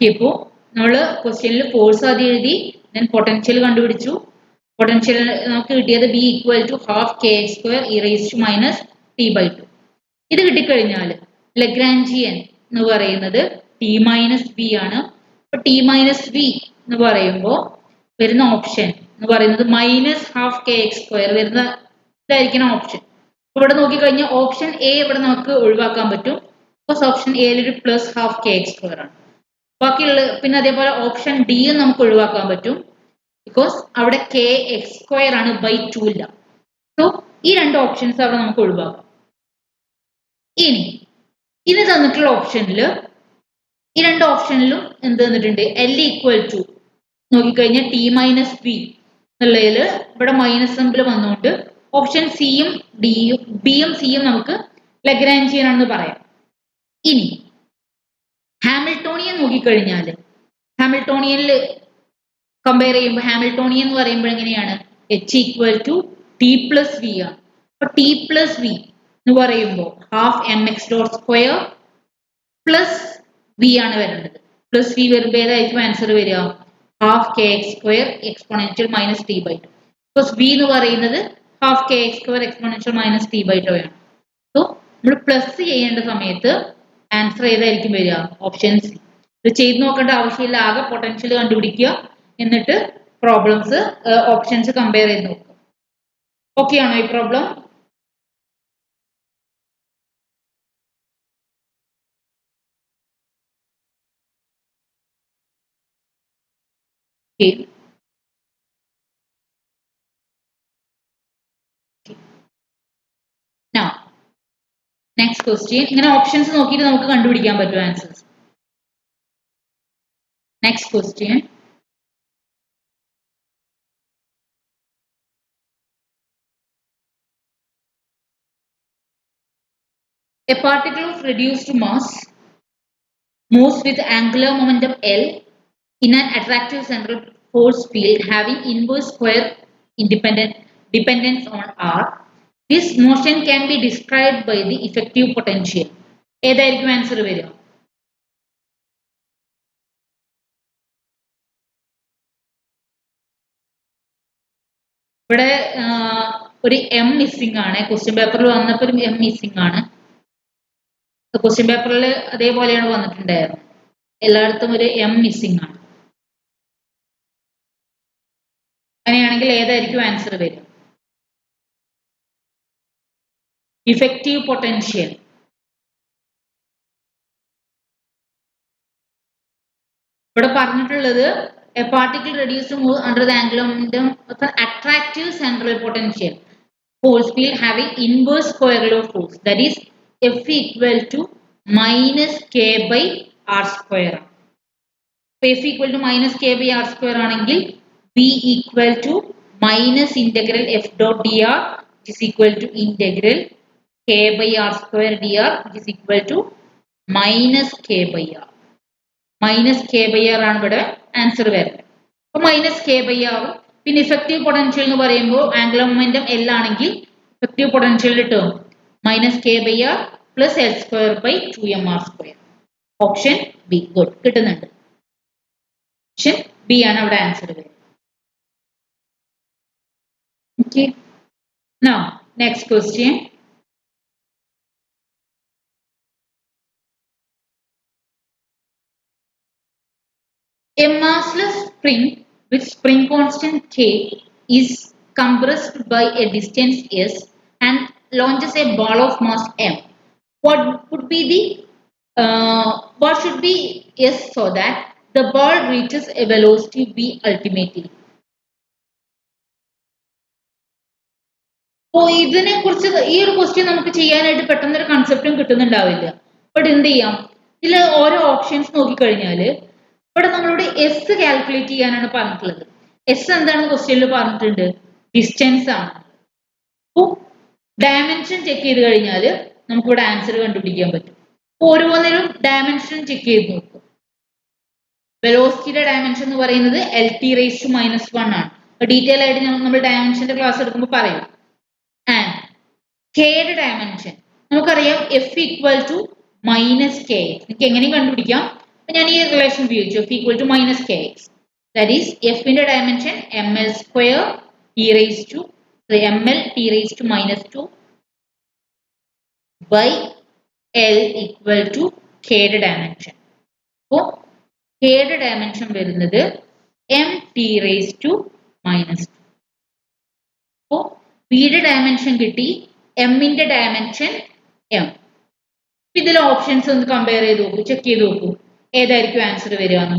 ഇപ്പോൾ നമ്മൾ ക്വസ്റ്റ്യനിൽ ഫോഴ്സ് ആദ്യം എഴുതി, ദെൻ പൊട്ടൻഷ്യൽ കണ്ടുപിടിച്ചു. പൊട്ടൻഷ്യൽ നമുക്ക് കിട്ടിയത് B = ½ kx² e⁻ t/2. ഇത് കിട്ടിക്കഴിഞ്ഞാൽ ലഗ്രാഞ്ചിയൻ എന്ന് പറയുന്നത് T-B ആണ്. അപ്പൊ T-B എന്ന് പറയുമ്പോൾ വരുന്ന ഓപ്ഷൻ എന്ന് പറയുന്നത് -½ kx² വരുന്ന ഇതായിരിക്കണം ഓപ്ഷൻ. ഇവിടെ നോക്കിക്കഴിഞ്ഞാൽ ഓപ്ഷൻ എ ഇവിടെ നമുക്ക് ഒഴിവാക്കാൻ പറ്റും. ബിക്കോസ് ഓപ്ഷൻ എയിൽ ഒരു +½ kx² ആണ്. ബാക്കിയുള്ള പിന്നെ അതേപോലെ ഓപ്ഷൻ ഡിയും നമുക്ക് ഒഴിവാക്കാൻ പറ്റും. ബിക്കോസ് അവിടെ kx² ആണ് /2 ഇല്ല. സോ ഈ രണ്ട് ഓപ്ഷൻസ് അവിടെ നമുക്ക് ഒഴിവാക്കാം. ഇനി തന്നിട്ടുള്ള ഓപ്ഷനിൽ ഈ രണ്ട് ഓപ്ഷനിലും എന്ത് തന്നിട്ടുണ്ട്? L = നോക്കിക്കഴിഞ്ഞാൽ T-B എന്നുള്ളതിൽ ഇവിടെ മൈനസ് സിമ്പിൾ വന്നുകൊണ്ട് ഓപ്ഷൻ സിയും ബിയും സിയും നമുക്ക് ലഗ്രാഞ്ചിയൻ ആണെന്ന് പറയാം. ഇനി ഹാമിൽട്ടോണിയൻ നോക്കിക്കഴിഞ്ഞാൽ ഹാമിൽട്ടോണിയനിൽ കമ്പയർ ചെയ്യുമ്പോൾ ഹാമിൽട്ടോണിയൻ എന്ന് പറയുമ്പോൾ എങ്ങനെയാണ്? H = T+V ആണ്. അപ്പൊ T+V എന്ന് പറയുമ്പോൾ ½ mx² +V ആണ് വരേണ്ടത്. +V വരുമ്പോൾ ഏതായിരിക്കും ആൻസർ വരിക? ½ kx² exponential -t/2. Because V എന്ന് പറയുന്നത് ½ kx² exponential -t/2 ആണ്. സോ നമ്മൾ പ്ലസ് ചെയ്യേണ്ട സമയത്ത് ആൻസർ ഏതായിരിക്കും വരിക? Option C. ഇത് ചെയ്ത് നോക്കേണ്ട ആവശ്യമില്ല. ആകെ പൊട്ടൻഷ്യൽ കണ്ടുപിടിക്കുക, എന്നിട്ട് പ്രോബ്ലംസ് ഓപ്ഷൻസ് കമ്പയർ ചെയ്ത് നോക്കുക. ഓക്കെ ആണോ ഈ പ്രോബ്ലം? Now, next question. ഇങ്ങനെ ഓപ്ഷൻസ് നോക്കിയിട്ട് നമുക്ക് കണ്ടുപിടിക്കാൻ പറ്റും answers. Next question. A particle of reduced mass moves with angular momentum L in an attractive central force field having inverse square dependence on R. This motion can be described by the effective potential. ഏതായിരിക്കും answer വരിക? ഇവിടെ ഒരു M missing ആണ്. Question പേപ്പറിൽ വന്നപ്പോൾ ഒരു M missing ആണ്. Question പേപ്പറിൽ അതേപോലെയാണ് വന്നിട്ടുണ്ടായിരുന്നത്. എല്ലായിടത്തും ഒരു M മിസ്സിംഗ് ആണ്. അങ്ങനെയാണെങ്കിൽ ഏതായിരിക്കും ആൻസർ വരിക? Effective potential. ഇവിടെ പറഞ്ഞിട്ടുള്ളത് a particle reduced to move under the angular momentum of an attractive central potential force field having inverse square law of force, that is F = -k/r². F = -k/r² ആണെങ്കിൽ V = -integral F.dr is equal to integral k/r² dr is equal to -k/r. -k/r ആണ് ഇവിടെ answer വരുന്നത്. അപ്പൊ -k/r. പിന്നെ effective potential എന്ന് പറയുമ്പോൾ angular momentum L ആണെങ്കിൽ effective പൊട്ടൻഷ്യലിന്റെ term -k/r + L² /2mr². Option B. Good, കിട്ടുന്നുണ്ട്. ഓപ്ഷൻ ബി ആണ് അവിടെ ആൻസർ വരുന്നത്. Okay. Now, next question. A massless spring with spring constant K is compressed by a distance S and launches a ball of mass M. What should be S so that the ball reaches a velocity V ultimately? അപ്പോൾ ഇതിനെ കുറിച്ച് ഈ ഒരു question നമുക്ക് ചെയ്യാനായിട്ട് പെട്ടെന്നൊരു കൺസെപ്റ്റും കിട്ടുന്നുണ്ടാവില്ല. But എന്ത് ചെയ്യാം, ഇതിൽ ഓരോ ഓപ്ഷൻസ് നോക്കിക്കഴിഞ്ഞാൽ ഇവിടെ നമ്മളോട് എസ് കാൽക്കുലേറ്റ് ചെയ്യാനാണ് പറഞ്ഞിട്ടുള്ളത്. എസ് എന്താണെന്ന് ക്വസ്റ്റ്യനിൽ പറഞ്ഞിട്ടുണ്ട്? ഡിസ്റ്റൻസ് ആണ്. അപ്പോൾ ഡയമെൻഷൻ ചെക്ക് ചെയ്ത് കഴിഞ്ഞാൽ നമുക്കിവിടെ ആൻസർ കണ്ടുപിടിക്കാൻ പറ്റും. ഓരോന്നിനും ഡയമെൻഷൻ ചെക്ക് ചെയ്ത് നോക്കും. വെലോസിറ്റിയുടെ ഡയമെൻഷൻ എന്ന് പറയുന്നത് L(t⁻⁻1) ആണ്. ഡീറ്റെയിൽ ആയിട്ട് നമ്മൾ ഡയമെൻഷന്റെ ക്ലാസ് എടുക്കുമ്പോൾ പറയും. ആൻഡ് കെയുടെ ഡയമെൻഷൻ നമുക്കറിയാം F = -k. നിങ്ങൾക്ക് എങ്ങനെയും കണ്ടുപിടിക്കാം. ഞാൻ ഈ റിലേഷൻ ഉപയോഗിച്ചു f equal to minus kx. That is f ന്റെ dimension ml square t raised to ml t raised to minus 2 by L equal to k യുടെ dimension. അപ്പോൾ k യുടെ dimension വരുന്നത് m t raised to minus 2. അപ്പോൾ p യുടെ dimension കിട്ടി, m ന്റെ dimension m. ഇതിലെ ഓപ്ഷൻസ് ഒന്ന് കമ്പയർ ചെയ്ത് നോക്കൂ, ചെക്ക് ചെയ്ത് നോക്കൂ, ഏതായിരിക്കും ആൻസർ വരിക എന്ന്.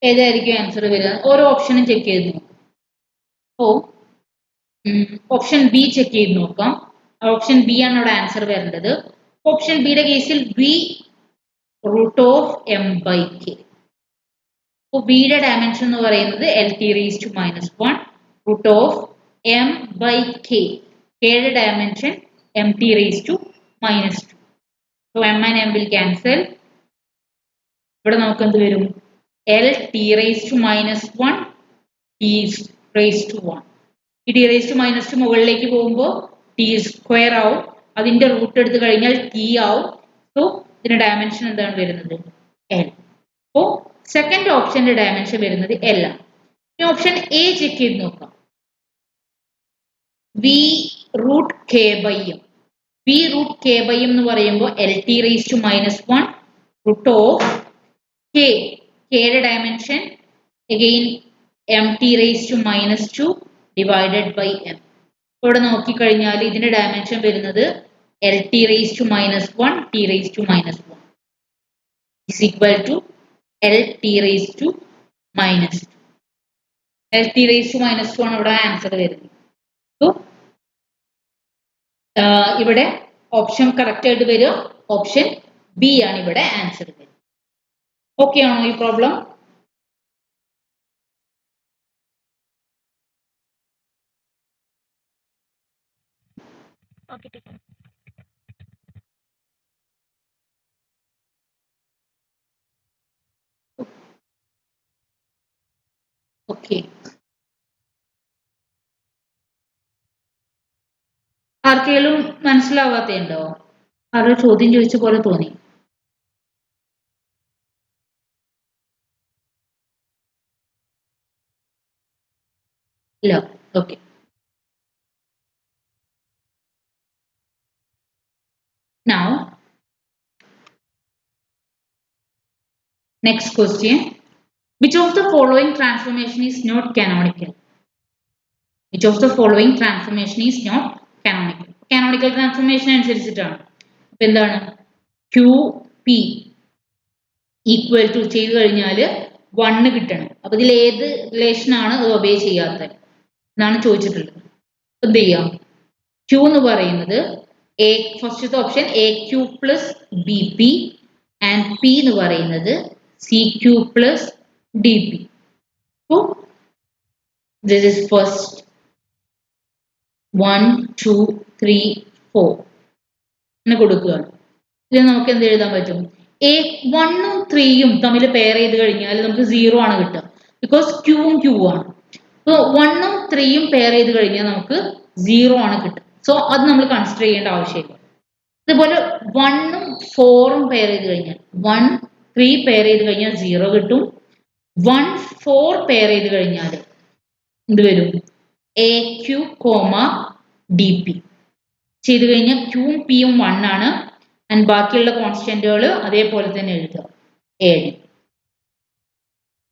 ഏതായിരിക്കും ആൻസർ വരിക? ഓരോ ഓപ്ഷനും ചെക്ക് ചെയ്ത് നോക്കാം. അപ്പോൾ ഓപ്ഷൻ ബി ചെക്ക് ചെയ്ത് നോക്കാം. ഓപ്ഷൻ ബി ആണ് അവിടെ ആൻസർ വരേണ്ടത്. ഓപ്ഷൻ ബിയുടെ കേസിൽ B root of M by K. അപ്പോൾ ബിയുടെ ഡയമെൻഷൻ എന്ന് പറയുന്നത് L T raise to minus 1 root of M by K. കെയുടെ dimension M T raise to minus 2. So M and M will cancel. ഇവിടെ നമുക്ക് എന്ത് വരും? L t raised to minus 1 t raised to 1. ഈ t raised to minus 2 മുകളിലേക്ക് പോകുമ്പോൾ t square ആവും, അതിന്റെ റൂട്ട് എടുത്തു കഴിഞ്ഞാൽ t ആവും. സോ ഇതിന്റെ ഡയമെൻഷൻ എന്താണ് വരുന്നത്? L. അപ്പോൾ സെക്കൻഡ് ഓപ്ഷന്റെ ഡയമെൻഷൻ വരുന്നത് L ആണ്. ഈ ഓപ്ഷൻ എ ചെക്ക് ചെയ്ത് നോക്കാം. v root k by m. v root k by m എന്ന് പറയുമ്പോൾ L t raised to minus 1 root of k. Kയുടെ dimension again mt raised to minus 2 divided by m. ഇവിടെ നോക്കിക്കഴിഞ്ഞാൽ ഇതിന്റെ ഡയമെൻഷൻ വരുന്നത് lt raised to minus 1 t raised to minus 1 is equal to lt raised to minus 2. lt raised to minus 2 ആണ് ഇവിടെ answer വരുന്നത്. So ഇവിടെ option correct ആയിട്ട് വരിക ഓപ്ഷൻ ബി ആണ് ഇവിടെ ആൻസർ വരുന്നത്. ഓക്കെ ആണോ ഈ പ്രോബ്ലം? ഓക്കെ. ആർക്കെങ്കിലും മനസ്സിലാവാത്തയുണ്ടോ? ആരോ ചോദ്യം ചോദിച്ച പോലെ തോന്നി. ഇല്ല. Okay. Now, next question. Which of the following transformation is not canonical? Which of the following transformation is not canonical? Canonical transformation അനുസരിച്ചിട്ടാണ്. അപ്പോൾ എന്താണ്? QP ഈക്വൽ ടു ചെയ്ത് കഴിഞ്ഞാൽ 1 കിട്ടണം. അപ്പൊ ഇതിൽ ഏത് റിലേഷൻ ആണ് അത് ഒബേ ചെയ്യാത്തത് എന്നാണ് ചോദിച്ചിട്ടുള്ളത്. എന്ത് ചെയ്യാം? Q എന്ന് പറയുന്നത് A, ഫസ്റ്റത്തെ option AQ plus BP and P എന്ന് പറയുന്നത് CQ plus DP. So this is first 1 2 3 4 എന്ന് കൊടുക്കുകയാണ്. ഇതിൽ നമുക്ക് എന്ത് എഴുതാൻ പറ്റും? 1ഉം 3ഉം തമ്മിൽ പെയർ ചെയ്ത് കഴിഞ്ഞാൽ നമുക്ക് 0 ആണ് കിട്ടുക. ബിക്കോസ് ക്യൂവും ക്യൂ ആണ്. അപ്പോൾ 1ഉം 3ഉം പെയർ ചെയ്ത് കഴിഞ്ഞാൽ നമുക്ക് 0 ആണ് കിട്ടുക. സോ അത് നമ്മൾ കൺസിഡർ ചെയ്യേണ്ട ആവശ്യമില്ല. അതുപോലെ 1ഉം 4ഉം പെയർ ചെയ്ത് കഴിഞ്ഞാൽ 1 3 പെയർ ചെയ്ത് കഴിഞ്ഞാൽ 0 കിട്ടും. 1 4 പെയർ ചെയ്ത് കഴിഞ്ഞാൽ എന്ത് വരും? AQ, DP ചെയ്ത് കഴിഞ്ഞാൽ ക്യൂവും പിയും 1 ആണ്. ആൻഡ് ബാക്കിയുള്ള കോൺസ്റ്റന്റുകൾ അതേപോലെ തന്നെ എഴുതുക 7.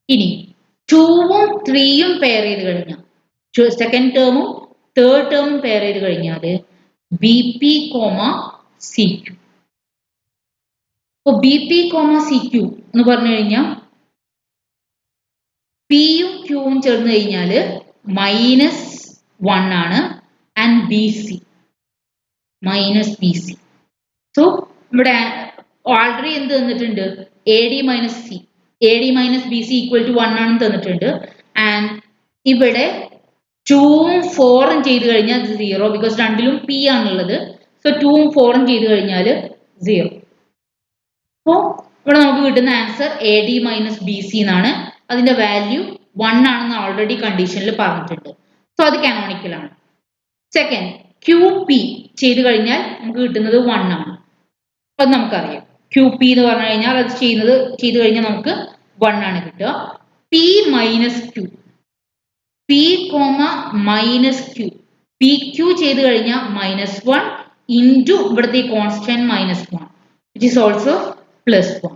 ഇനി 2ഉം 3ഉം പെയർ ചെയ്ത് കഴിഞ്ഞാൽ സെക്കൻഡ് ടേമും തേർഡ് ടേമും പെയർ ചെയ്ത് കഴിഞ്ഞാൽ BP, CQ. അപ്പോൾ BP, CQ എന്ന് പറഞ്ഞു കഴിഞ്ഞാൽ പിയും ക്യൂവും ചേർന്ന് കഴിഞ്ഞാൽ -1 ആണ്. And BC -BC. സോ ഇവിടെ ഓൾറെഡി എന്ത് തന്നിട്ടുണ്ട് A D minus C A D minus B C equal to 1 ആണെന്ന് തന്നിട്ടുണ്ട് ആൻഡ് ഇവിടെ 2ഉം 4ഉം ചെയ്ത് കഴിഞ്ഞാൽ 0 ബിക്കോസ് രണ്ടിലും പി ആണുള്ളത് സോ 2ഉം 4ഉം ചെയ്ത് കഴിഞ്ഞാൽ 0 അപ്പോൾ ഇവിടെ നമുക്ക് കിട്ടുന്ന answer A D minus B C എന്നാണ് അതിന്റെ വാല്യൂ 1 ആണെന്ന് ഓൾറെഡി കണ്ടീഷനിൽ പറഞ്ഞിട്ടുണ്ട് സോ അത് കാനോണിക്കൽ ആണ് സെക്കൻഡ് ക്യൂ പി ചെയ്ത് കഴിഞ്ഞാൽ നമുക്ക് കിട്ടുന്നത് 1 ആണ് അത് നമുക്കറിയാം ക്യൂ പി എന്ന് പറഞ്ഞു കഴിഞ്ഞാൽ അത് ചെയ്ത് കഴിഞ്ഞാൽ നമുക്ക് 1 ആണ് കിട്ടുക P minus Q P comma minus Q P Q ചെയ്ത് കഴിഞ്ഞാൽ -1 ഇൻറ്റു ഇവിടുത്തെ കോൺസ്റ്റന്റ് -1 വിച്ച് ഈസ് ഓൾസോ +1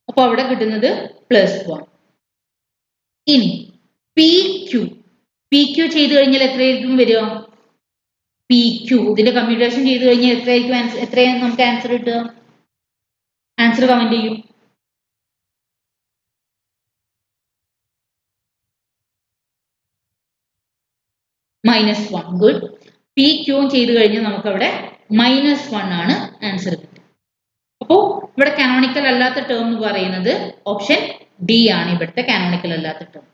അപ്പൊ അവിടെ കിട്ടുന്നത് +1 ഇനി പി ക്യൂ ചെയ്ത് കഴിഞ്ഞാൽ എത്രയായിരിക്കും വരിക പി ക്യൂ ഇതിന്റെ കമ്പ്യൂട്ടേഷൻ ചെയ്ത് കഴിഞ്ഞാൽ എത്രയാണ് നമുക്ക് ആൻസർ കിട്ടുക ആൻസർ കമന്റ് ചെയ്യൂ -1 ഗുഡ് പി ക്യൂ ചെയ്ത് കഴിഞ്ഞാൽ നമുക്ക് അവിടെ -1 ആണ് ആൻസർ കിട്ടുക അപ്പോൾ ഇവിടെ കാനോണിക്കൽ അല്ലാത്ത ടേം എന്ന് പറയുന്നത് ഓപ്ഷൻ ഡി ആണ് ഇവിടുത്തെ കാനോണിക്കൽ അല്ലാത്ത term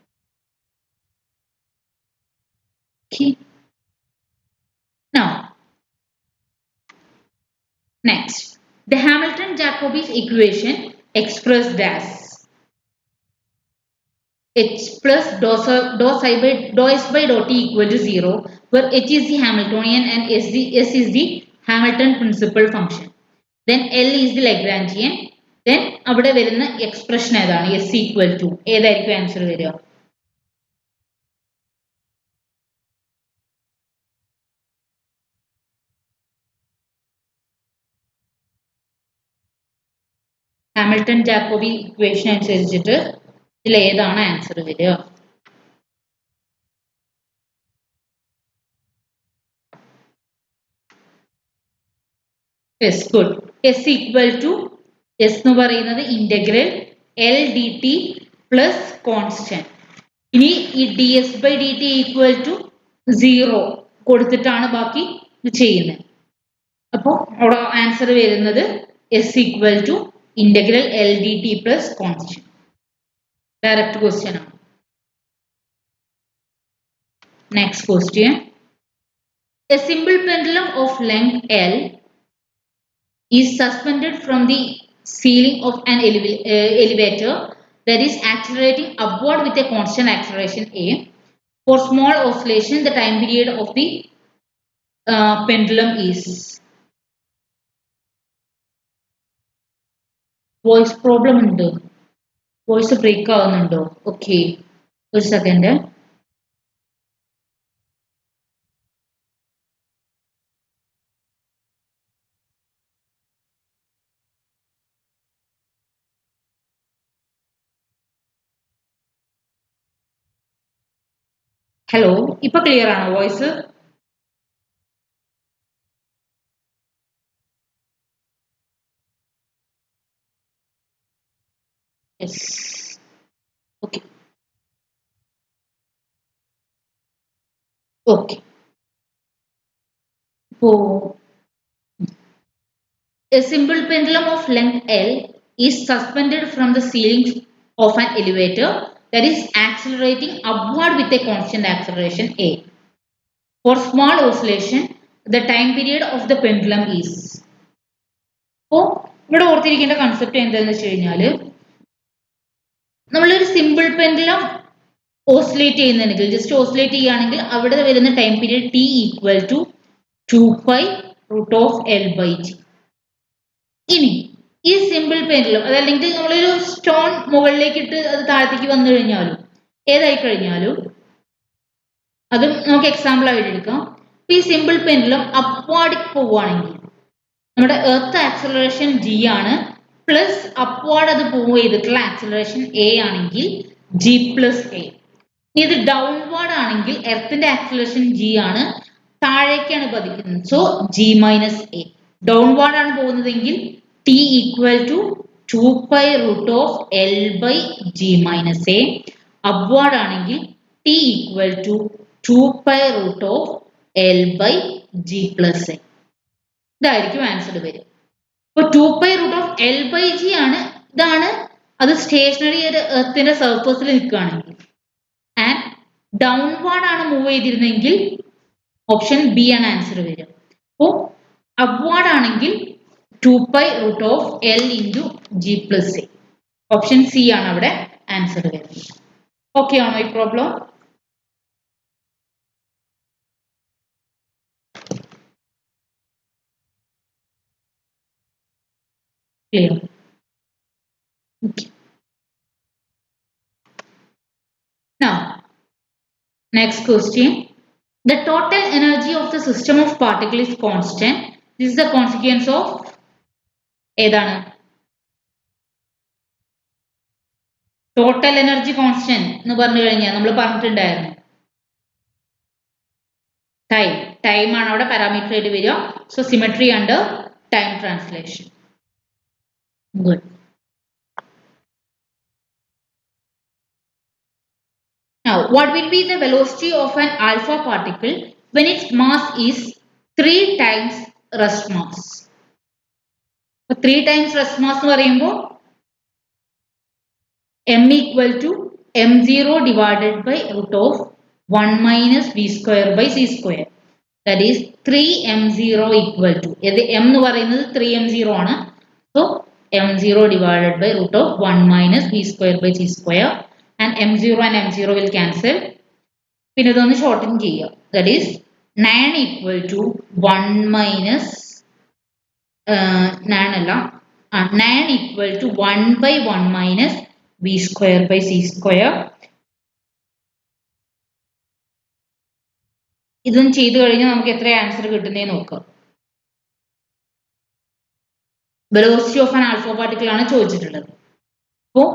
Now, next, the Hamilton-Jacobi equation expressed as h plus dou s by dou t equal to 0, where h is the Hamiltonian and s is the Hamilton principal function. Then L is the Lagrangian. Then അവിടെ വരുന്ന expression ഏതാണ് s equal to ഏതായിരിക്കും answer വരിക Hamilton Jacobi equation അനുസരിച്ചിട്ട് ഇതിൽ ഏതാണ് answer വരിക yes good s equal to s എന്ന് പറയുന്നത് integral L D T plus constant ഇനി ഈ D S by D T equal to 0 കൊടുത്തിട്ടാണ് ബാക്കി ചെയ്യുന്നത് അപ്പോൾ അവിടെ ആൻസർ വരുന്നത് s equal to integral L dt plus constant. Direct question. Next question. A simple pendulum of length L is suspended from the ceiling of an elevator that is accelerating upward with a constant acceleration A. For small oscillation, the time period of the pendulum is. Voice problem ഉണ്ട് voice break ആവുന്നുണ്ടോ okay ഒരു second hello ഇപ്പൊ clear ആണോ voice Yes. Okay. Okay. So, a simple pendulum of length L is suspended from the ceiling of an elevator that is accelerating upward with a constant acceleration A. For small oscillation, the time period of the pendulum is. So, ഇവിടെ ഓർത്തിരിക്കേണ്ട concept എന്താണെന്ന് വെച്ച് കഴിഞ്ഞാൽ നമ്മളൊരു simple pendulum oscillate ചെയ്യുന്നുണ്ടെങ്കിൽ just oscillate ചെയ്യുകയാണെങ്കിൽ അവിടെ വരുന്ന time period T equal to 2π√L/T. ഇനി ഈ സിമ്പിൾ പെൻഡുലം അതല്ലെങ്കിൽ നമ്മളൊരു സ്റ്റോൺ മുകളിലേക്ക് ഇട്ട് അത് താഴത്തേക്ക് വന്നു കഴിഞ്ഞാലും ഏതായി കഴിഞ്ഞാലും അതും നമുക്ക് എക്സാമ്പിൾ ആയിട്ട് എടുക്കാം ഈ സിമ്പിൾ പെൻഡുലം അപ്വാർഡിക്ക് പോവുകയാണെങ്കിൽ നമ്മുടെ എർത്ത് ആക്സലറേഷൻ ജി ആണ് പ്ലസ് അപ്വാർഡ് അത് മൂവ് ചെയ്തിട്ടുള്ള ആക്സലറേഷൻ എ ആണെങ്കിൽ ജി പ്ലസ് എ ഇത് ഡൗൺവാർഡ് ആണെങ്കിൽ എർത്തിന്റെ ആക്സലറേഷൻ ജി ആണ് താഴേക്കാണ് പതിക്കുന്നത് so G minus A downward ആണ് പോകുന്നതെങ്കിൽ T equal to 2π√L/G minus A upward ആണെങ്കിൽ T equal to 2π√L/G plus A ഇതായിരിക്കും ആൻസർ വരും അപ്പോൾ 2π root of L by G ആണ്. ഇതാണ് അത് സ്റ്റേഷനറി എർത്തിന്റെ സർഫസിൽ നിൽക്കുകയാണെങ്കിൽ. ആൻഡ് ഡൗൺവാർഡ് ആണ് മൂവ് ചെയ്തിരുന്നെങ്കിൽ ഓപ്ഷൻ ബി ആണ് ആൻസർ വരിക. അപ്പോൾ അപ്വാർഡ് ആണെങ്കിൽ 2π root of L into G plus A. Option C ആണ് അവിടെ ആൻസർ വരുന്നത്. ഓക്കെ ആണോ ഈ problem? Clear? Okay. Now, next question. The total energy of the system of particle is constant. This is the consequence of ഏതാണ്? Total energy constant എന്ന് പറഞ്ഞു കഴിഞ്ഞാൽ നമ്മൾ പറഞ്ഞിട്ടുണ്ടായിരുന്നു ടൈം ആണ് അവിടെ പാരാമീറ്റർ ആയിട്ട് വരിക. So symmetry under time translation. Good. Now, what will be the velocity of an alpha particle when its mass is 3 times rest mass? 3 times rest mass എന്ന് പറയുമ്പോൾ m equal to m0 divided by root of 1 minus v square by c square. That is 3m0 equal to ഇത് m എന്ന് പറയുന്നത് 3m0 ആണ്. So m0 divided by root of 1 minus v square by c square. And m0 and m0 will cancel. പിന്നെ ഇതൊന്ന് shorten ചെയ്യുക. That is 9 equal to 1 minus 9 അല്ല 9 equal to 1 by 1 minus v square by c square. ഇതൊന്നും ചെയ്തു കഴിഞ്ഞാൽ നമുക്ക് എത്ര answer കിട്ടുന്നതെന്ന് നോക്കാം. Velocity of an alpha particle ആണ് ചോദിച്ചിട്ടുള്ളത്. അപ്പോൾ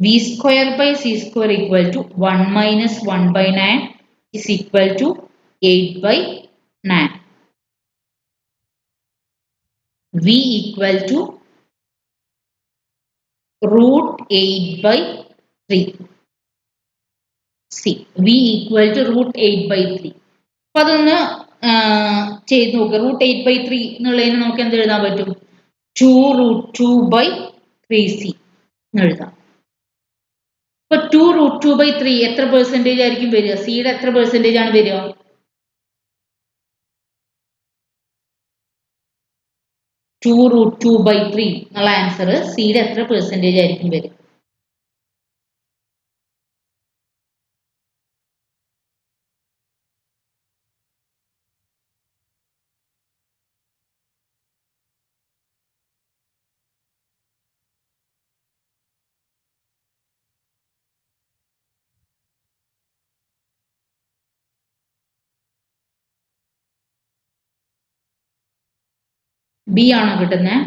v square by c square equal to 1 minus 1 by 9 is equal to 8 by 9. V equal to root 8 by 3. C. V equal to root 8 by 3. അപ്പോൾ അതൊന്ന് ചെയ്ത് നോക്കുക. റൂട്ട് 8 by 3 എന്നുള്ളതിന് നമുക്ക് എന്ത് എഴുതാൻ പറ്റും? 2 root 2 by 3c എന്ന് എഴുതാം. ഇപ്പൊ 2 root 2 by 3 എത്ര പെർസെന്റേജ് ആയിരിക്കും വരിക? സിയുടെ എത്ര പെർസെന്റേജ് ആണ് വരിക? 2 root 2 by 3 എന്നുള്ള ആൻസർ സിയുടെ എത്ര പെർസെന്റേജ് ആയിരിക്കും വരിക? ബി ആണോ കിട്ടുന്നത്?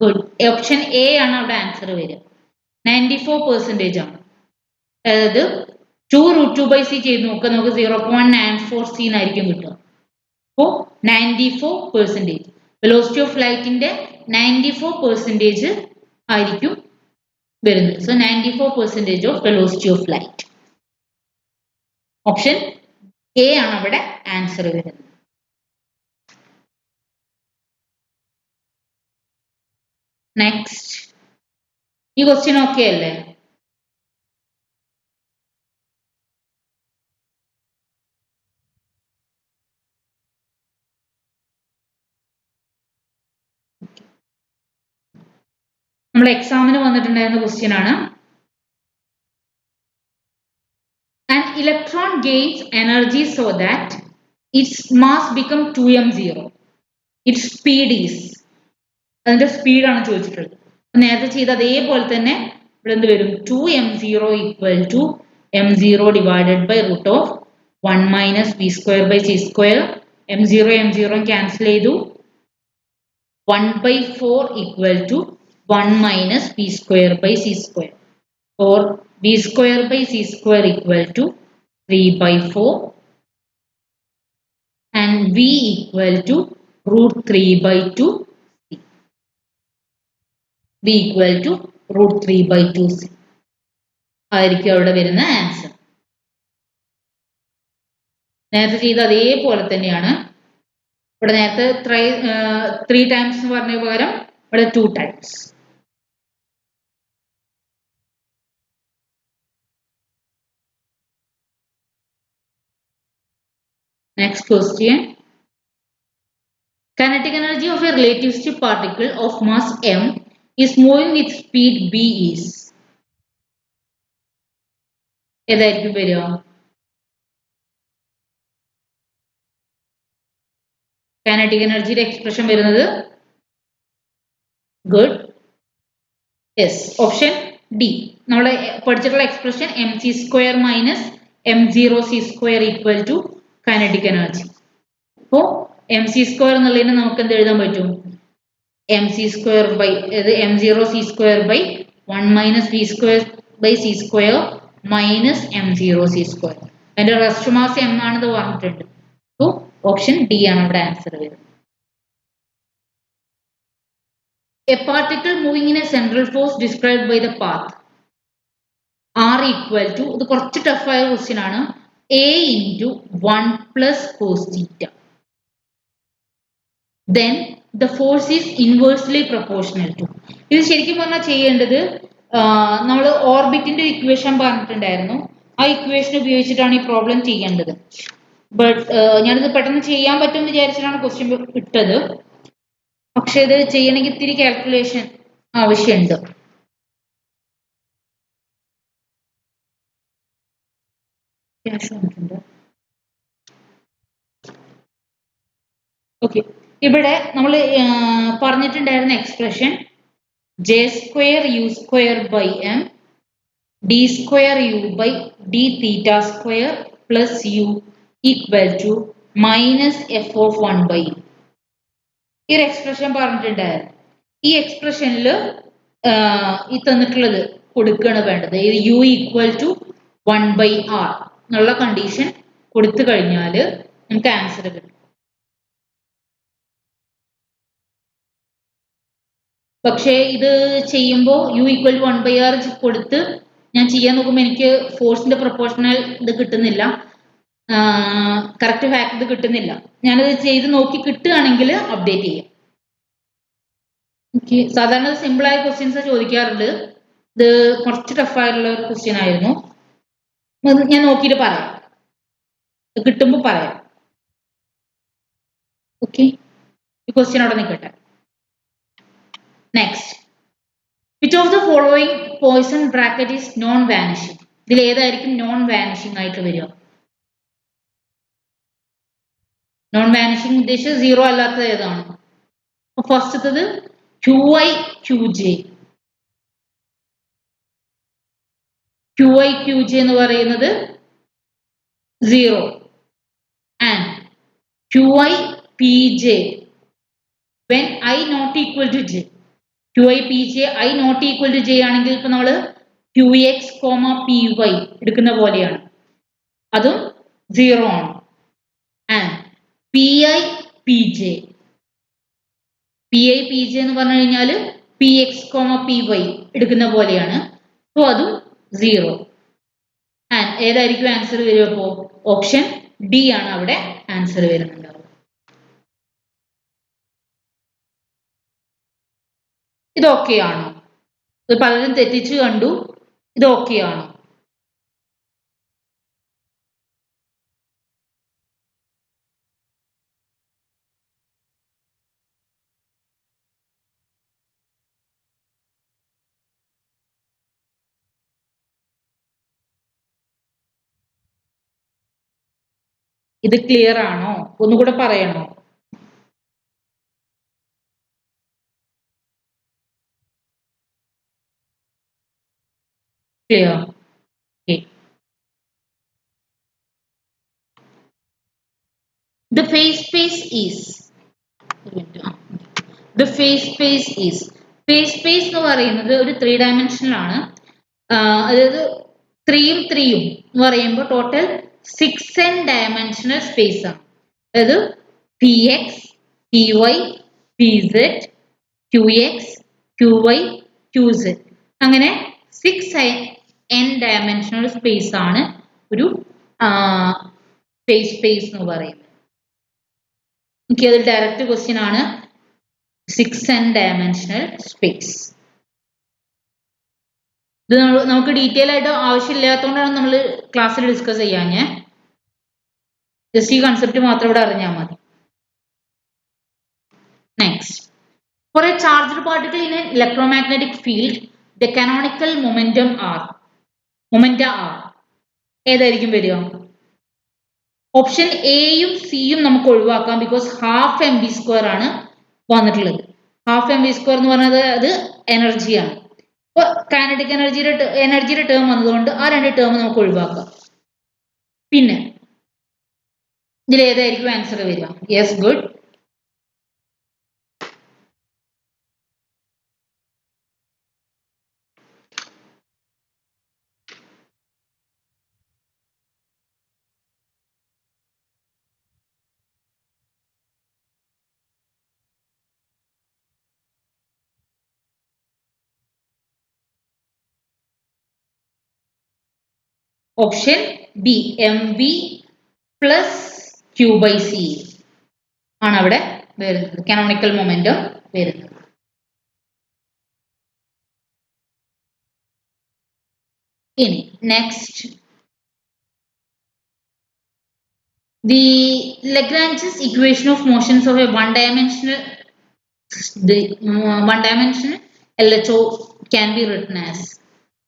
ഗുഡ്. ഓപ്ഷൻ എ ആണ് അവിടെ ആൻസർ വരിക. 94% ആണ്. അതായത് 2 root 2 by c ചെയ്ത് നോക്കുക. നമുക്ക് 0.94c എന്നായിരിക്കും കിട്ടുക. അപ്പോൾ 94%. വെലോസിറ്റി ഓഫ് ലൈറ്റിന്റെ 94% ആയിരിക്കും വരുന്നത്. So 94% of velocity of light. Option A ആണ് അവിടെ ആൻസർ വരുന്നത്. നെക്സ്റ്റ്. ഈ ക്വസ്റ്റ്യൻ ഓക്കെ അല്ലേ? നമ്മൾ എക്സാമിന് വന്നിട്ടുണ്ടായിരുന്ന ക്വസ്റ്റ്യൻ ആണ്. An electron gains energy so that its mass become 2m0. Its speed is. അതിന്റെ സ്പീഡാണ് ചോദിച്ചിട്ടുള്ളത്. നേരത്തെ ചെയ്ത അതേപോലെ തന്നെ ഇവിടെ എന്ത് വരും? 2m0 equal to m0 divided by root of 1 minus v square by c square. m0 cancel ചെയ്തു. 1 by 4 equal to 1 minus v square by c square. Or v square by c square equal to 3 by 4. And v equal to root 3 by 2. V equal to root 3 by 2c. ആയിരിക്കും അവിടെ വരുന്ന answer. നേരത്തെ ചെയ്ത അതേപോലെ തന്നെയാണ്. ഇവിടെ നേരത്തെ 3 times എന്ന് പറഞ്ഞ പകരം ഇവിടെ 2 times. Next question. Kinetic energy of a relativistic particle of mass m is moving with speed b is. ഏതായിരിക്കും വരിക? Kinetic energy expression വരുന്നത് good. Yes, option D. നമ്മൾ പഠിച്ചിട്ടുള്ള expression mc² minus m0c² equal to kinetic energy. അപ്പോൾ mc² എന്നുള്ളതിന് നമുക്ക് എന്ത് എഴുതാൻ പറ്റും? mc² by m0c² by 1 minus v² by c² minus m0c². അതിന്റെ റെസ്റ്റ് മാസ് m ആണെന്ന് പറഞ്ഞിട്ടുണ്ട്. അപ്പോൾ ഓപ്ഷൻ ഡി ആണ് ഇവിടെ ആൻസർ വരുന്നത്. A particle moving in a central force described by the path r equal to, ഇത് കുറച്ച് ടഫ് ആയ ക്വസ്റ്റ്യൻ ആണ്, a into 1 plus cos theta. Then the force is inversely proportional to. ഇത് ശരിക്കും പറഞ്ഞാൽ ചെയ്യേണ്ടത് നമ്മൾ ഓർബിറ്റിന്റെ ഇക്വേഷൻ പറഞ്ഞിട്ടുണ്ടായിരുന്നു. ആ ഇക്വേഷൻ ഉപയോഗിച്ചിട്ടാണ് ഈ പ്രോബ്ലം ചെയ്യേണ്ടത്. ബട്ട് ഞാനിത് പെട്ടെന്ന് ചെയ്യാൻ പറ്റുമെന്ന് വിചാരിച്ചിട്ടാണ് ക്വസ്റ്റ്യൻ ഇട്ടത്. പക്ഷെ ഇത് ചെയ്യണമെങ്കിൽ ഇത്തിരി കാൽക്കുലേഷൻ ആവശ്യമുണ്ട്. ഓക്കെ, ഇവിടെ നമ്മൾ പറഞ്ഞിട്ടുണ്ടായിരുന്ന expression j²u² by m d²u by d θ² plus u equal to minus f of 1 by u. ഈ ഒരു എക്സ്പ്രഷൻ പറഞ്ഞിട്ടുണ്ടായിരുന്നു. ഈ എക്സ്പ്രഷനിൽ ഈ തന്നിട്ടുള്ളത് കൊടുക്കുകയാണ് വേണ്ടത്. u equal to 1 by r എന്നുള്ള കണ്ടീഷൻ കൊടുത്തു കഴിഞ്ഞാൽ നമുക്ക് ആൻസർ കിട്ടും. പക്ഷേ ഇത് ചെയ്യുമ്പോൾ u equal to 1 by r കൊടുത്ത് ഞാൻ ചെയ്യാൻ നോക്കുമ്പോൾ എനിക്ക് ഫോഴ്സിന്റെ പ്രൊപ്പോർഷണൽ ഇത് കിട്ടുന്നില്ല, കറക്റ്റ് ഫാക്ട് ഇത് കിട്ടുന്നില്ല. ഞാനത് ചെയ്ത് നോക്കി കിട്ടുകയാണെങ്കിൽ അപ്ഡേറ്റ് ചെയ്യാം. ഓക്കെ, സാധാരണ സിമ്പിൾ ആയ ക്വസ്റ്റ്യൻസ് ചോദിക്കാറുണ്ട്. ഇത് കുറച്ച് ടഫായിട്ടുള്ള ഒരു ക്വസ്റ്റ്യൻ ആയിരുന്നു. ഞാൻ നോക്കിയിട്ട് പറയാം, കിട്ടുമ്പോൾ പറയാം. ഓക്കെ, ഈ ക്വസ്റ്റ്യൻ അവിടെ നിൽക്കട്ടെ. Next, which of the following Poisson bracket is non vanishing? ഇതിൽ ഏതായിരിക്കും നോൺ വാനിഷിംഗ് ആയിട്ട് വരിക? നോൺ വാനിഷിംഗ് ഉദ്ദേശിച്ചത് സീറോ അല്ലാത്തത് ഏതാണ്? ഫസ്റ്റത്തത് QI QJ. QI QJ എന്ന് പറയുന്നത് 0 and QI PJ when I not equal to J. QI PJ I not equal to J ആണെങ്കിൽ ഇപ്പൊ നമ്മൾ QX, PY എടുക്കുന്ന പോലെയാണ്, അതും 0 ആണ്. ആൻഡ് PI PJ എന്ന് പറഞ്ഞു കഴിഞ്ഞാൽ PX, PY എടുക്കുന്ന പോലെയാണ്, സോ അതും 0. ആൻഡ് ഏതായിരിക്കും ആൻസർ വരിക? അപ്പോ ഓപ്ഷൻ ഡി ആണ് അവിടെ ആൻസർ വരുന്നുണ്ടാവുക. ഇത് ഓക്കെ ആണോ? ഇത് പലരും തെറ്റിച്ച് കണ്ടു. ഇത് ഓക്കെ ആണോ? ഇത് ക്ലിയർ ആണോ? ഒന്നുകൂടെ പറയണോ? Clear? Okay. The phase space is phase space എന്ന് പറയുന്നത് ഒരു 3 dimensional ആണ്. അതായത് 3ഉം 3ഉം എന്ന് പറയുമ്പോൾ ടോട്ടൽ 6n dimensional space ആണ്. അതായത് Px, Py, Pz, Qx, Qy, Qz അങ്ങനെ 6n dimensional space ആണ് ഒരു phase space എന്ന് പറയുന്നത്. Okay, അത് ഡയറക്റ്റ് ക്വസ്റ്റ്യൻ ആണ്. 6n dimensional space. ഇത് നമുക്ക് ഡീറ്റെയിൽ ആയിട്ട് ആവശ്യമില്ലാത്തതുകൊണ്ടാണ് നമ്മൾ ക്ലാസ്സിൽ ഡിസ്കസ് ചെയ്യാഞ്ഞേ. ജസ്റ്റ് ഈ കൺസെപ്റ്റ് മാത്രം ഇവിടെ അറിഞ്ഞാൽ മതി. Next, for a charged particle in an electromagnetic field, the canonical momentum momenta are ഏതായിരിക്കും വരിക? ഓപ്ഷൻ എയും സിയും നമുക്ക് ഒഴിവാക്കാം, because half M V square ആണ് വന്നിട്ടുള്ളത്. ഹാഫ് എം വി സ്ക്വയർ എന്ന് പറയുന്നത് അത് എനർജിയാണ്. ഇപ്പൊ കൈനറ്റിക് എനർജിയുടെ ടേം വന്നതുകൊണ്ട് ആ രണ്ട് ടേം നമുക്ക് ഒഴിവാക്കാം. പിന്നെ ഇതിൽ ഏതായിരിക്കും ആൻസർ വരിക? Yes, good. Option B, M V plus Q by C ആണ് അവിടെ വരുന്നത്, കാനോണിക്കൽ മൊമെന്റം വരുന്നത്. ഇനി next, the Lagrange's equation of motions of a one-dimensional LHO can be written as.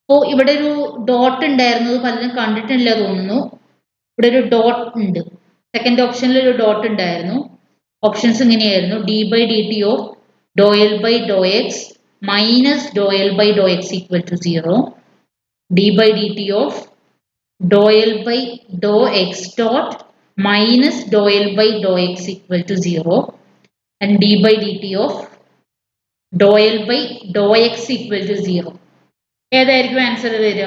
അപ്പോൾ ഇവിടെ ഒരു ഡോട്ട് ഉണ്ടായിരുന്നത് പലരും കണ്ടിട്ടില്ല തോന്നുന്നു. ഇവിടെ ഒരു ഡോട്ട് ഉണ്ട്. സെക്കൻഡ് ഓപ്ഷനിൽ ഒരു ഡോട്ട് ഉണ്ടായിരുന്നു. ഓപ്ഷൻസ് ഇങ്ങനെയായിരുന്നു: D by D T of Dr L by Dr X minus Dr L by Dr X equal to 0, D by D T of Dr L by Dr X dot minus dou L by dou x equal to 0 and d by dt of dou L by dou x equal to 0. ഏതായിരിക്കും answer വരിക?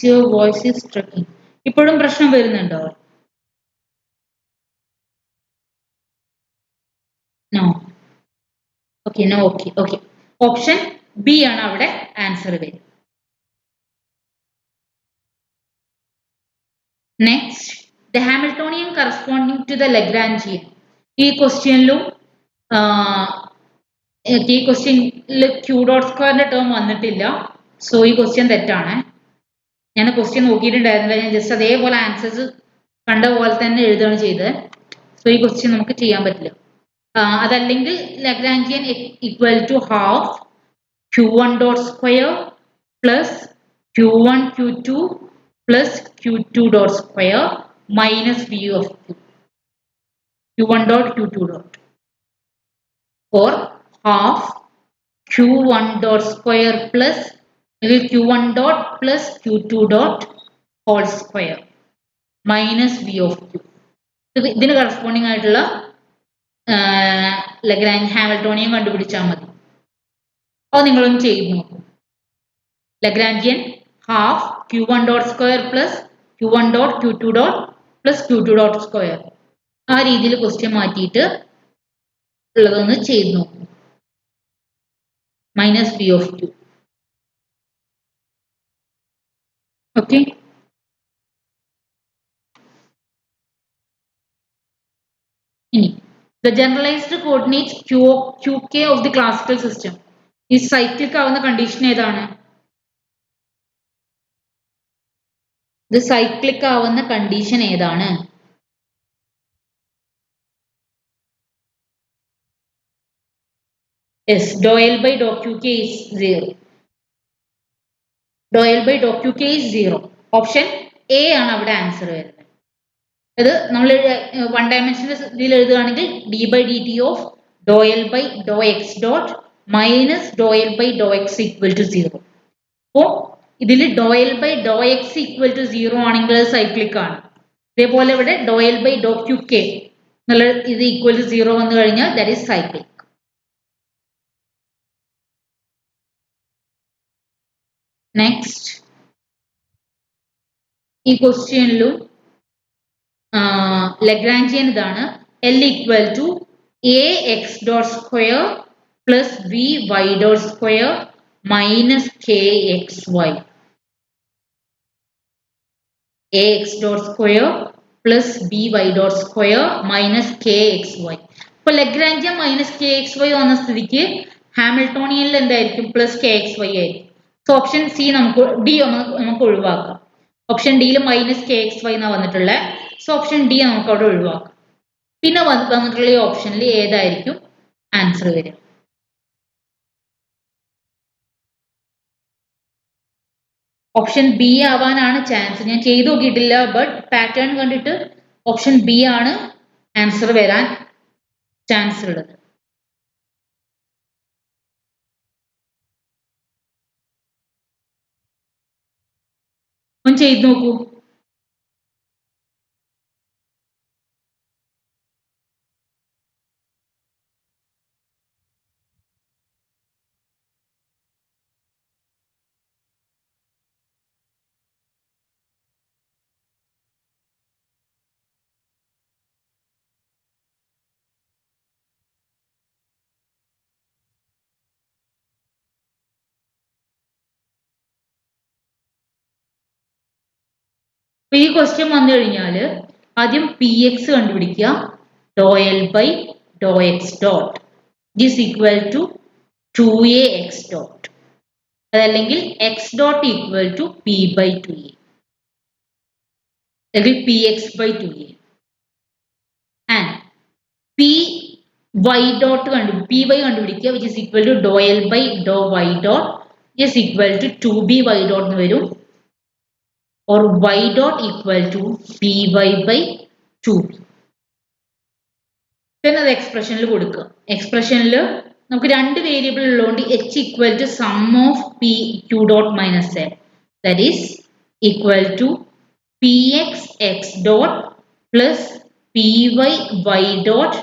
Your voice is striking. ഇപ്പോഴും പ്രശ്നം വരുന്നുണ്ടോ? No. Okay, no. Okay okay, option B ആണ് അവിടെ answer വരിക. Next, the Hamiltonian corresponding to the Lagrangian. ഈ ക്വസ്റ്റ്യനിലും ഈ ക്വസ്റ്റ്യനിൽ ക്യൂ ഡോട്ട് സ്ക്വയറിന്റെ ടേം വന്നിട്ടില്ല. സോ ഈ ക്വസ്റ്റ്യൻ തെറ്റാണ്. ഞാൻ ക്വസ്റ്റ്യൻ നോക്കിയിട്ടുണ്ടായിരുന്നില്ല, ഞാൻ ജസ്റ്റ് അതേപോലെ ആൻസേഴ്സ് കണ്ട പോലെ തന്നെ എഴുതുകയാണ് ചെയ്തത്. സോ ഈ ക്വസ്റ്റ്യൻ നമുക്ക് ചെയ്യാൻ പറ്റില്ല. അതല്ലെങ്കിൽ Lagrangian equal to half q1 dot square plus q1 q2 plus q2 dot square minus v of q1 dot q2 dot, or half q1 dot square plus q1 dot plus q2 dot whole square minus v of q. ഇതിന് corresponding ആയിട്ടുള്ള Lagrange Hamiltonian കണ്ടുപിടിച്ചാൽ മതി. അപ്പോൾ നിങ്ങളൊന്ന് ചെയ്ത് നോക്കൂ. Lagrangian half q1 dot square plus q1 dot q2 dot plus q2 dot square, ആ രീതിയിൽ ക്വസ്റ്റ്യൻ മാറ്റിയിട്ട് ഉള്ളതൊന്ന് ചെയ്ത് നോക്കൂ. Minus v of q. Okay, ഇനി the generalized coordinates qk of the classical system. ഈ സൈക്ലിക് ആവുന്ന കണ്ടീഷൻ ഏതാണ്? ഇത് സൈക്ലിക് ആവുന്ന കണ്ടീഷൻ ഏതാണ്? Yes, dou L by dou qk is 0. Dou L by dou qk is 0. Option A ആണ് അവിടെ answer വരുന്നത്. അത് നമ്മൾ വൺ ഡയമെൻഷനിൽ ഇതിൽ എഴുതുകയാണെങ്കിൽ D by D T of Dr L by Dr X dot minus Dr L by Dr X equal to 0. അപ്പോൾ ഇതിൽ doh L by Dr X equal to 0 ആണെങ്കിൽ അത് സൈക്ലിക് ആണ്. ഇതേപോലെ ഇവിടെ doh L by doh Q K എന്നുള്ള ഇത് equal to 0 വന്നു കഴിഞ്ഞാൽ ദാറ്റ് ഈസ് സൈക്ലിക്. നെക്സ്റ്റ് ഈ ക്വസ്റ്റ്യനിലും ലഗ്രാഞ്ചിയൻ ഇതാണ്. L equal to A X dot square plus B Y dot square minus K X Y. A X dot square plus B Y dot square minus K X Y. ഇപ്പൊ Lagrangian minus K X Y വന്ന സ്ഥിതിക്ക് ഹാമിൽട്ടോണിയനിൽ എന്തായിരിക്കും? Plus K X Y ആയിരിക്കും. So option C നമുക്ക് D നമുക്ക് ഒഴിവാക്കാം. Option ഡിയിൽ മൈനസ് കെ എക്സ് വൈ എന്നാണ് വന്നിട്ടുള്ളത്. സോ ഓപ്ഷൻ ഡി നമുക്ക് അവിടെ ഒഴിവാക്കാം. പിന്നെ വന്നിട്ടുള്ള ഈ ഓപ്ഷനിൽ ഏതായിരിക്കും ആൻസർ വരിക? ഓപ്ഷൻ ബി ആവാനാണ് ചാൻസ്. ഞാൻ ചെയ്തു നോക്കിയിട്ടില്ല, ബട്ട് പാറ്റേൺ കണ്ടിട്ട് ഓപ്ഷൻ ബി ആണ് ആൻസർ വരാൻ ചാൻസ് ഉള്ളത്. ഒന്ന് ചെയ്തു നോക്കൂ. ഈ ക്വസ്റ്റ്യൻ വന്നു കഴിഞ്ഞാല് ആദ്യം പി എക്സ് കണ്ടുപിടിക്കുക. Doh L by Dr X dot is equal to 2a X dot, അതല്ലെങ്കിൽ X dot equal to P by 2a അല്ലെങ്കിൽ P X by 2a and P Y dot P Y കണ്ടുപിടിക്കുക, which is equal to doh L by doh Y dot is equal to 2b Y dot എന്ന് വരും. or y dot equal to py by 2b. then അത് എക്സ്പ്രഷനിൽ കൊടുക്കുക. എക്സ്പ്രഷനിൽ നമുക്ക് രണ്ട് variable ഉള്ളതുകൊണ്ട് h equal to sum of p q dot minus l, that is equal to px x dot plus py y dot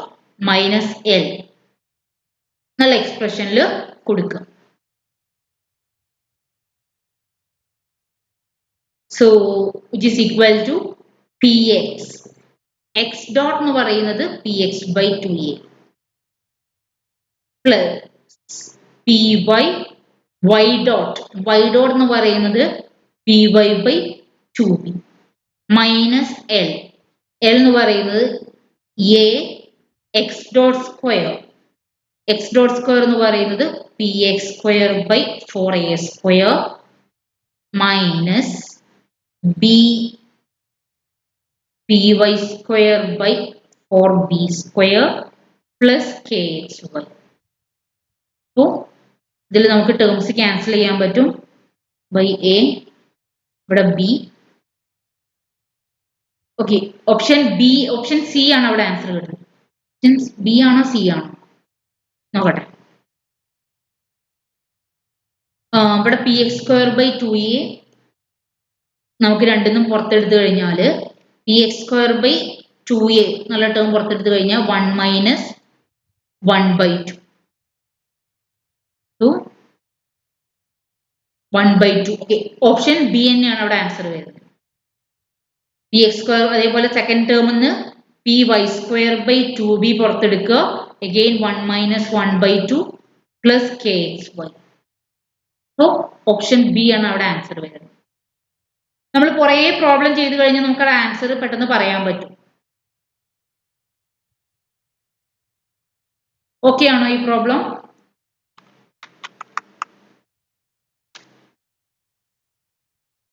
minus l എന്നുള്ള എക്സ്പ്രഷനിൽ കൊടുക്കുക. So which is equal to px x dot എന്ന് പറയുന്നത് px by 2a plus py y dot എന്ന് പറയുന്നത് py by 2b minus l എന്ന് പറയുന്നത് a x dot square എന്ന് പറയുന്നത് px square by 4a square minus b py square by 4b square plus kxy. അപ്പോൾ ഇതിൽ നമുക്ക് ടേംസ് ക്യാൻസൽ ചെയ്യാൻ പറ്റും. ബൈ എ ഇവിടെ B. Okay, option B option C ആണ് അവിടെ ആൻസർ കിട്ടുന്നത്. ഓപ്ഷൻ ബി ആണോ സി ആണോ നോക്കട്ടെ. ഇവിടെ P X square by 2a നമുക്ക് രണ്ടിന്നും പുറത്തെടുത്ത് കഴിഞ്ഞാൽ P X square by 2a എന്നുള്ള ടേം പുറത്തെടുത്ത് കഴിഞ്ഞാൽ 1 minus 1 by 2 1 by 2. Okay, option B തന്നെയാണ് അവിടെ ആൻസർ വരുന്നത്. പി എക്സ് സ്ക്വയർ അതേപോലെ സെക്കൻഡ് ടേമിന്ന് P Y square by 2b പുറത്തെടുക്കുക. Again 1 minus 1 by 2 plus K X Y. So option B ആണ് അവിടെ ആൻസർ വരുന്നത്. നമ്മൾ കുറേ പ്രോബ്ലം ചെയ്ത് കഴിഞ്ഞാൽ നമുക്ക് ആ ആൻസർ പെട്ടെന്ന് പറയാൻ പറ്റും. ഓക്കെ ആണോ ഈ പ്രോബ്ലം?